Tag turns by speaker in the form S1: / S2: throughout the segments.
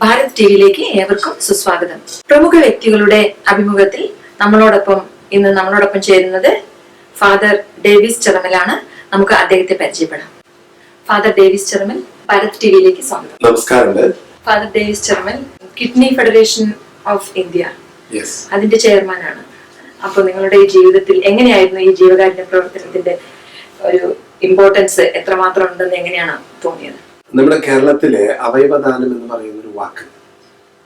S1: ഭാരത് ടിവിയിലേക്ക് ഏവർക്കും സുസ്വാഗതം. പ്രമുഖ വ്യക്തികളുടെ അഭിമുഖത്തിൽ ഇന്ന് നമ്മളോടൊപ്പം ചേരുന്നത് ഫാദർ ഡേവിസ് ചെറമലാണ്. നമുക്ക് അദ്ദേഹത്തെ പരിചയപ്പെടാം. ഫാദർ ഡേവിസ് ചെറമൽ, ഭാരത് ടിവിയിലേക്ക് സ്വാഗതം.
S2: നമസ്കാരം.
S1: Father Davis Cheramal kidney federation of India അതിന്റെ ചെയർമാനാണ്. അപ്പൊ നിങ്ങളുടെ ഈ ജീവിതത്തിൽ എങ്ങനെയായിരുന്നു ഈ ജീവകാരുണ്യ പ്രവർത്തനത്തിന്റെ ഒരു ഇമ്പോർട്ടൻസ് എത്രമാത്രം ഉണ്ടെന്ന് എങ്ങനെയാണ് തോന്നിയത്?
S2: നമ്മുടെ കേരളത്തിലെ അവയവദാനം എന്ന് പറയുന്ന ഒരു വാക്ക്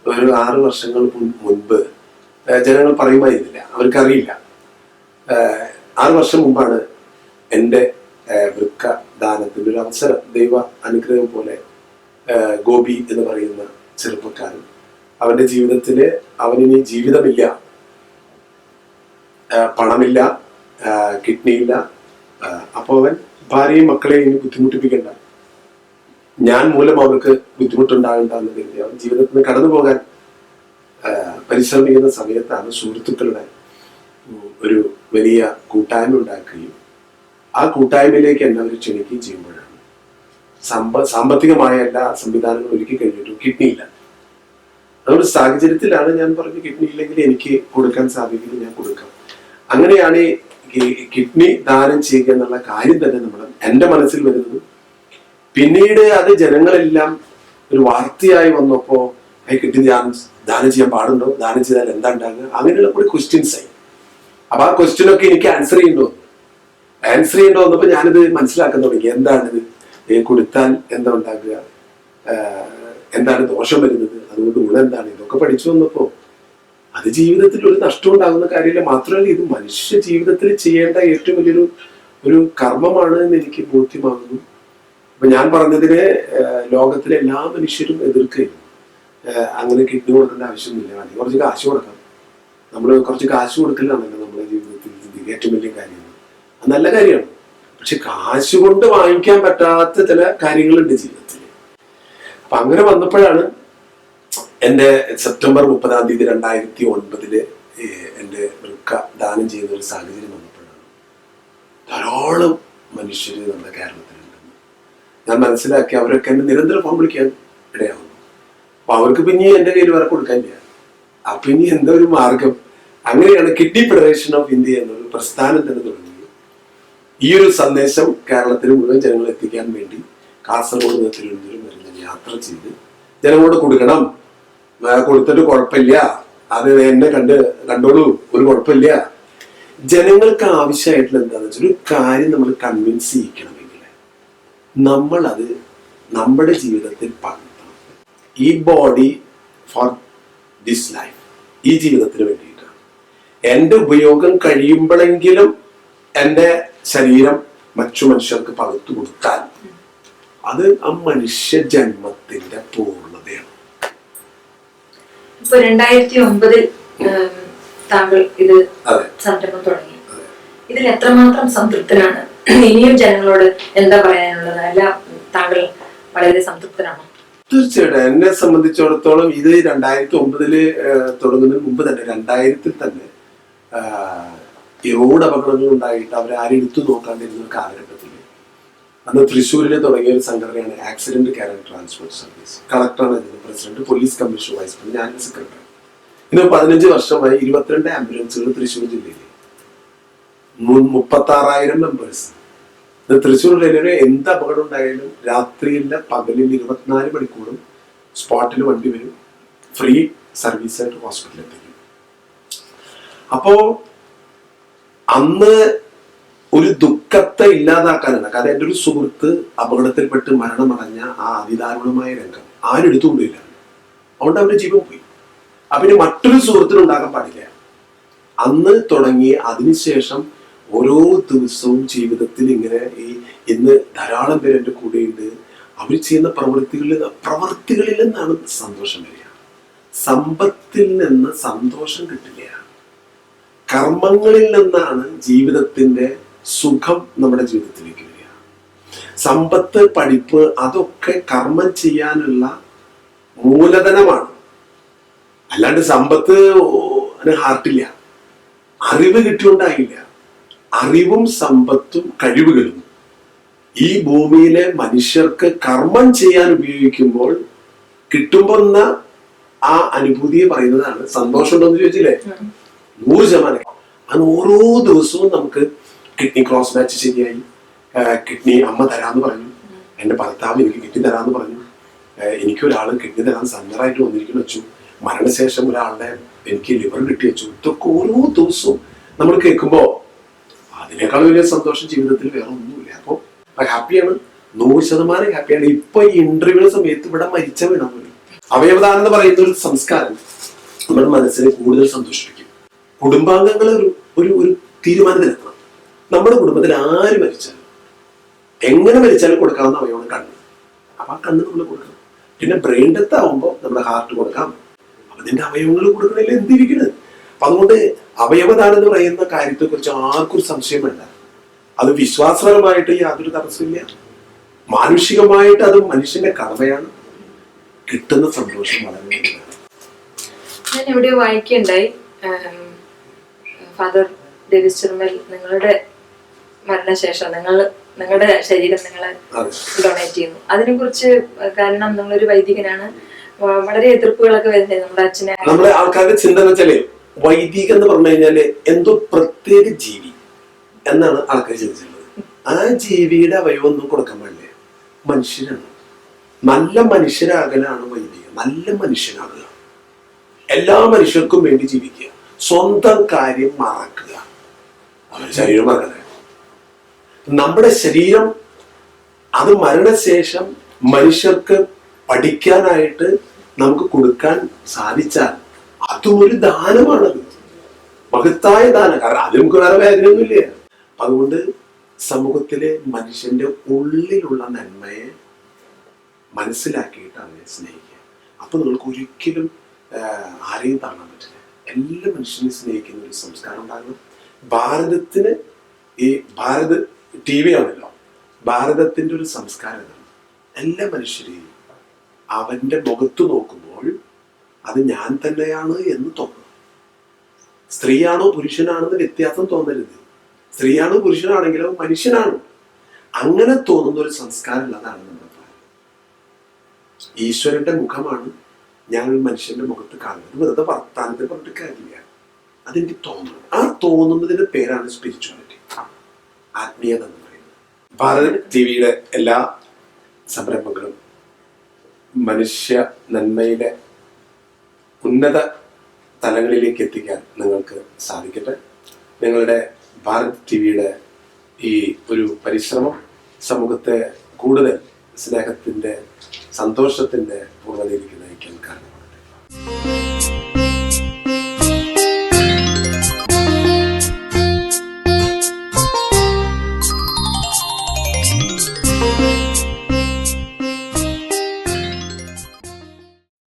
S2: ഒരു 6 വർഷങ്ങൾ മുൻപ് ജനങ്ങൾ പറയുമായിരുന്നില്ല, അവർക്കറിയില്ല. 6 വർഷം മുമ്പാണ് എൻ്റെ വൃക്ക ദാനത്തിൻ്റെ ഒരു അവസരം, ദൈവ അനുഗ്രഹം പോലെ ഗോപി എന്ന് പറയുന്ന ചെറുപ്പക്കാരൻ, അവന്റെ ജീവിതത്തില് അവനിനി ജീവിതമില്ല, പണമില്ല, കിഡ്നിയില്ല. അപ്പൊ അവൻ ഭാര്യയും മക്കളെയും ഇനി ബുദ്ധിമുട്ടിപ്പിക്കണ്ട, ഞാൻ മൂലം അവർക്ക് ബുദ്ധിമുട്ടുണ്ടാകണ്ടെന്ന് കരുതി അവൻ ജീവിതത്തിൽ നിന്ന് കടന്നു പോകാൻ പരിശ്രമിക്കുന്ന സമയത്താണ് സുഹൃത്തുക്കളുടെ ഒരു വലിയ കൂട്ടായ്മ ഉണ്ടാക്കുകയും ആ കൂട്ടായ്മയിലേക്ക് എന്നെ അവർ ക്ഷണിക്കുകയും ചെയ്യുമ്പോഴാണ് സാമ്പത്തികമായ എല്ലാ സംവിധാനങ്ങളും ഒരുക്കി കഴിഞ്ഞിട്ടും കിഡ്നി ഇല്ല. അതൊരു സാഹചര്യത്തിലാണ് ഞാൻ പറഞ്ഞു, കിഡ്നി ഇല്ലെങ്കിൽ എനിക്ക് കൊടുക്കാൻ സാധിക്കില്ല, ഞാൻ കൊടുക്കാം. അങ്ങനെയാണ് കിഡ്നി ദാനം ചെയ്യുക എന്നുള്ള കാര്യം തന്നെ എൻ്റെ മനസ്സിൽ വരുന്നത്. പിന്നീട് അത് ജനങ്ങളെല്ലാം ഒരു വാർത്തയായി വന്നപ്പോ കിഡ്നി ദാനം ചെയ്യാൻ പാടുണ്ടോ, ദാനം ചെയ്താൽ എന്താ ഉണ്ടാകുക, അങ്ങനെയുള്ള കൂടി ക്വസ്റ്റ്യൻസ് ആയി. അപ്പൊ ആ ക്വസ്റ്റ്യനൊക്കെ എനിക്ക് ആൻസർ ചെയ്യണ്ടോ വന്നപ്പോ ഞാനിത് മനസ്സിലാക്കാൻ തുടങ്ങി. എന്താണിത്, കൊടുത്താൽ എന്താ ഉണ്ടാകുക, എന്താണ് ദോഷം വരുന്നത്, അതുകൊണ്ട് ഗുണം എന്താണ്, ഇതൊക്കെ പഠിച്ചു വന്നപ്പോ അത് ജീവിതത്തിൽ ഒരു നഷ്ടം ഉണ്ടാകുന്ന കാര്യമില്ല. മാത്രമല്ല ഇത് മനുഷ്യ ജീവിതത്തിൽ ചെയ്യേണ്ട ഏറ്റവും വലിയൊരു കർമ്മമാണ് എന്ന് എനിക്ക് ബോധ്യമാകുന്നു. അപ്പൊ ഞാൻ പറഞ്ഞതിന് ലോകത്തിലെ എല്ലാ മനുഷ്യരും എതിർക്കുകയും അങ്ങനെ കിഡ്നി കൊടുക്കേണ്ട ആവശ്യമൊന്നുമില്ല, അല്ലെങ്കിൽ കുറച്ച് കാശ് കൊടുക്കാം. നമ്മൾ കുറച്ച് കാശ് കൊടുക്കലാണല്ലോ നമ്മുടെ ജീവിതത്തിൽ ഏറ്റവും വലിയ കാര്യം. അത് നല്ല കാര്യമാണ്. പക്ഷെ കാശ് കൊണ്ട് വാങ്ങിക്കാൻ പറ്റാത്ത ചില കാര്യങ്ങളുണ്ട് ജീവിതത്തിൽ. അപ്പൊ അങ്ങനെ വന്നപ്പോഴാണ് എൻ്റെ സെപ്റ്റംബർ 30 2009 എൻ്റെ വൃക്ക ദാനം ചെയ്യുന്ന ഒരു സാഹചര്യം വന്നപ്പോഴാണ് ധാരാളം മനുഷ്യർ നമ്മുടെ കേരളത്തിലുണ്ടെന്ന് ഞാൻ മനസ്സിലാക്കി. അവരൊക്കെ എന്നെ നിരന്തരം ഫോൺ വിളിക്കാൻ ഇടയാവുന്നു. അപ്പൊ അവർക്ക് പിന്നെ എൻ്റെ കയ്യിൽ വരെ കൊടുക്കാനില്ല. അപ്പൊ ഇനി എന്താ ഒരു മാർഗം? അങ്ങനെയാണ് കിഡ്നി ഫെഡറേഷൻ ഓഫ് ഇന്ത്യ എന്നൊരു പ്രസ്ഥാനം തന്നെ തുടങ്ങിയത്. ഈ ഒരു സന്ദേശം കേരളത്തിൽ മുഴുവൻ ജനങ്ങൾ എത്തിക്കാൻ വേണ്ടി കാസർഗോഡ് നിന്ന് തിരുവനന്തപുരം വരെ ഞാൻ യാത്ര ചെയ്ത് ജനങ്ങളോട് കൊടുക്കണം, കൊടുത്തിട്ട് കുഴപ്പമില്ല, അത് എന്നെ കണ്ടോളൂ, ഒരു കുഴപ്പമില്ല. ജനങ്ങൾക്ക് ആവശ്യമായിട്ടുള്ള എന്താണെന്ന് വെച്ചാൽ ഒരു കാര്യം നമ്മൾ കൺവിൻസ് ചെയ്യിക്കണമെങ്കിൽ നമ്മളത് നമ്മുടെ ജീവിതത്തിൽ പകർത്തണം. ഈ ബോഡി ഫോർ ദിസ് ലൈഫ്, ഈ ജീവിതത്തിന് വേണ്ടിയിട്ടാണ്. എൻ്റെ ഉപയോഗം കഴിയുമ്പോഴെങ്കിലും എൻ്റെ ശരീരം മറ്റു മനുഷ്യർക്ക് പകർത്തു കൊടുത്താൽ അത് ആ മനുഷ്യ ജന്മത്തിന്റെ പൂർണ്ണതയാണ്.
S1: ഇപ്പൊ 2009 താങ്കൾ ഇത് സംരംഭം തുടങ്ങി. ഇതിൽ എത്രമാത്രം സംതൃപ്തനാണ്? ഇനിയും ജനങ്ങളോട് എന്താ പറയാനുള്ളത്? അല്ല, താങ്കൾ വളരെ സംതൃപ്തനാണോ?
S2: തീർച്ചയായിട്ടും. എന്നെ സംബന്ധിച്ചിടത്തോളം ഇത് 2009 തുടങ്ങുന്നതിന് മുമ്പ് തന്നെ 2000 തന്നെ ഈ റോഡ് അപകടങ്ങൾ ഉണ്ടായിട്ട് അവരാരും എടുത്തു നോക്കാണ്ടിരുന്ന കാലഘട്ടത്തിൽ അന്ന് തൃശ്ശൂരിൽ തുടങ്ങിയ ഒരു സംഘടനയാണ് accident care and transport service. കളക്ടറാണ് ഇതിന്റെ president, police commission vice president, ഞാൻ സെക്രട്ടറി. ഇന്ന് 15 വർഷമായി 22 ആംബുലൻസുകൾ തൃശ്ശൂർ ജില്ലയിൽ, 36,000 മെമ്പേഴ്സ്. തൃശ്ശൂർ ജില്ലയിൽ എന്ത് അപകടം ഉണ്ടായാലും രാത്രിയില്ല പകലിൽ 24 മണിക്കൂറും സ്പോട്ടിൽ വണ്ടി വരും, ഫ്രീ സർവീസായിട്ട് ഹോസ്പിറ്റലിൽ എത്തിക്കും. അപ്പോ അന്ന് ഒരു ദുഃഖത്തെ ഇല്ലാതാക്കാനാണ്. കാരണം എൻ്റെ ഒരു സുഹൃത്ത് അപകടത്തിൽപ്പെട്ട് മരണമടഞ്ഞ ആ അതിദാരുണമായ രംഗം ആരും എടുത്തുകൊണ്ടില്ല, അതുകൊണ്ട് അവരുടെ ജീവൻ പോയി. അപ്പൊ ഇനി മറ്റൊരു സുഹൃത്തിന് ഉണ്ടാകാൻ പാടില്ല. അന്ന് തുടങ്ങി അതിനുശേഷം ഓരോ ദിവസവും ജീവിതത്തിൽ ഇങ്ങനെ ഇന്ന് ധാരാളം പേര് എൻ്റെ കൂടെയുണ്ട്. അവർ ചെയ്യുന്ന പ്രവൃത്തികളിൽ നിന്നാണ് സന്തോഷം വരിക. സമ്പത്തിൽ നിന്ന് സന്തോഷം കിട്ടില്ല, കർമ്മങ്ങളിൽ നിന്നാണ് ജീവിതത്തിന്റെ സുഖം നമ്മുടെ ജീവിതത്തിലേക്ക് വരിക. സമ്പത്ത്, പഠിപ്പ്, അതൊക്കെ കർമ്മം ചെയ്യാനുള്ള മൂലധനമാണ്. അല്ലാണ്ട് സമ്പത്ത് ഹാർട്ടില്ല, അറിവ് കിട്ടിയോണ്ടായില്ല. അറിവും സമ്പത്തും കഴിവുകളും ഈ ഭൂമിയിലെ മനുഷ്യർക്ക് കർമ്മം ചെയ്യാൻ ഉപയോഗിക്കുമ്പോൾ കിട്ടുമ്പോൾ ആ അനുഭൂതിയെ പറയുന്നതാണ്. സന്തോഷം ഉണ്ടോന്ന് ചോദിച്ചില്ലേ? 100%. അത് ഓരോ ദിവസവും നമുക്ക് കിഡ്നി ക്രോസ് മാച്ച് ശരിയായി, കിഡ്നി അമ്മ തരാന്ന് പറഞ്ഞു, എന്റെ ഭർത്താവ് എനിക്ക് കിഡ്നി തരാന്ന് പറഞ്ഞു, എനിക്കൊരാൾ കിഡ്നി തരാൻ സന്നറായിട്ട് വന്നിരിക്കുന്നു വെച്ചു, മരണശേഷം ഒരാളുടെ എനിക്ക് ലിവർ കിട്ടി വെച്ചു. ഇതൊക്കെ ഓരോ ദിവസവും നമ്മൾ കേൾക്കുമ്പോ അതിനേക്കാൾ വലിയ സന്തോഷം ജീവിതത്തിൽ വേറെ ഒന്നുമില്ല. അപ്പൊ ഹാപ്പിയാണ്, 100% ഹാപ്പിയാണ്. ഇപ്പൊ ഈ ഇന്റർവ്യൂ സമയത്ത് ഇവിടെ മരിച്ച വീണാൻ പോലും അവയവദാനം എന്ന് പറയുന്ന ഒരു സംസ്കാരം നമ്മുടെ മനസ്സിനെ കൂടുതൽ സന്തോഷിപ്പിക്കും. കുടുംബാംഗങ്ങളെ ഒരു ഒരു തീരുമാനത്തിലെത്തണം. നമ്മുടെ കുടുംബത്തിൽ ആര് മരിച്ചാലും എങ്ങനെ മരിച്ചാലും കൊടുക്കാവുന്ന അവയവമാണ് കണ്ണ്. അപ്പൊ ആ കണ്ണ് നമ്മൾ കൊടുക്കണം. പിന്നെ ബ്രെയിൻ ഡെത്ത് ആവുമ്പോൾ നമ്മുടെ ഹാർട്ട് കൊടുക്കാം. അപ്പൊ നിന്റെ അവയവങ്ങൾ കൊടുക്കണില്ല എന്തിരിക്കണ്. അപ്പൊ അതുകൊണ്ട് അവയവദാനം എന്ന് പറയുന്ന കാര്യത്തെ കുറിച്ച് ആർക്കും സംശയം വേണ്ട. അത് വിശ്വാസപരമായിട്ട് യാതൊരു തടസ്സമില്ല. മാനുഷികമായിട്ട് അത് മനുഷ്യന്റെ കടമയാണ്. കിട്ടുന്ന സന്തോഷം വളരെ വലുതാണ്.
S1: ഞാൻ എവിടെയോ വായിക്കുകയുണ്ടായി, ഫാദർ ഡേവിസ് ചെറുമേൽ നിങ്ങളുടെ മരണശേഷം നിങ്ങളുടെ ശരീരം നിങ്ങൾ ഡൊണേറ്റ് ചെയ്യുന്നു. അതിനെ കുറിച്ച്, കാരണം നിങ്ങളൊരു വൈദികനാണ്, വളരെ എതിർപ്പുകളൊക്കെ വരുന്നത് നമ്മുടെ അച്ഛനെ.
S2: നമ്മുടെ ആൾക്കാരുടെ ചിന്ത എന്ന് വെച്ചാല് വൈദികം എന്ന് പറഞ്ഞു കഴിഞ്ഞാല് എന്തോ പ്രത്യേക ജീവി എന്നാണ് ആൾക്കാർ ചിന്തിച്ചിട്ടുള്ളത്. ആ ജീവിയുടെ അവയവൊന്നും കൊടുക്കാൻ പാടില്ല. മനുഷ്യരാണ്. നല്ല മനുഷ്യരാകലാണ് വൈദികം. നല്ല മനുഷ്യനാകുക, എല്ലാ മനുഷ്യർക്കും വേണ്ടി ജീവിക്കുക, സ്വന്തം കാര്യം മറക്കുക. അവരുടെ ശരീരം മറക്കണേ. നമ്മുടെ ശരീരം അത് മരണശേഷം മനുഷ്യർക്ക് പഠിക്കാനായിട്ട് നമുക്ക് കൊടുക്കാൻ സാധിച്ചാൽ അതും ഒരു ദാനമാണത്, മഹത്തായ ദാനം. കാരണം അത് നമുക്ക് വേറെ വേദനയൊന്നുമില്ല. അതുകൊണ്ട് സമൂഹത്തിലെ മനുഷ്യന്റെ ഉള്ളിലുള്ള നന്മയെ മനസ്സിലാക്കിയിട്ട് അവനെ സ്നേഹിക്കുക. അപ്പൊ നിങ്ങൾക്ക് ഒരിക്കലും ആരെയും താങ്ങാൻ പറ്റില്ല. എല്ലാ മനുഷ്യനെയും സ്നേഹിക്കുന്ന ഒരു സംസ്കാരം ഉണ്ടാകണം. ഭാരതത്തിന് ഈ ഭാരത് TV ആണല്ലോ, ഭാരതത്തിന്റെ ഒരു സംസ്കാരം എല്ലാ മനുഷ്യരെയും അവന്റെ മുഖത്ത് നോക്കുമ്പോൾ അത് ഞാൻ തന്നെയാണ് എന്ന് തോന്നണം. സ്ത്രീയാണോ പുരുഷനാണെന്ന് വ്യത്യാസം തോന്നരുത്. സ്ത്രീയാണോ പുരുഷനാണെങ്കിലും മനുഷ്യനാണ്. അങ്ങനെ തോന്നുന്ന ഒരു സംസ്കാരം ഉള്ളതാണ് നമ്മുടെ ഭാരതം. ഈശ്വരന്റെ മുഖമാണ് ഞാൻ ഒരു മനുഷ്യന്റെ മുഖത്ത് കാണുന്നത്. വെറുതെ വർത്താനത്തിൽ പറഞ്ഞിട്ട് കാര്യമില്ല. അതെനിക്ക് തോന്നണം. ആ തോന്നുന്നതിന്റെ പേരാണ് സ്പിരിച്വാലിറ്റി, ആത്മീയത എന്ന് പറയുന്നത്. ഭാരത് TVയുടെ എല്ലാ സംരംഭങ്ങളും മനുഷ്യ നന്മയുടെ ഉന്നത തലങ്ങളിലേക്ക് എത്തിക്കാൻ നിങ്ങൾക്ക് സാധിക്കട്ടെ. നിങ്ങളുടെ ഭാരത് TVയുടെ ഈ ഒരു പരിശ്രമം സമൂഹത്തെ കൂടുതൽ സ്നേഹത്തിന്റെ, സന്തോഷത്തിന്റെ പൂർണ്ണതയിലേക്ക് നയിക്കാൻ കാരണമാകട്ടെ.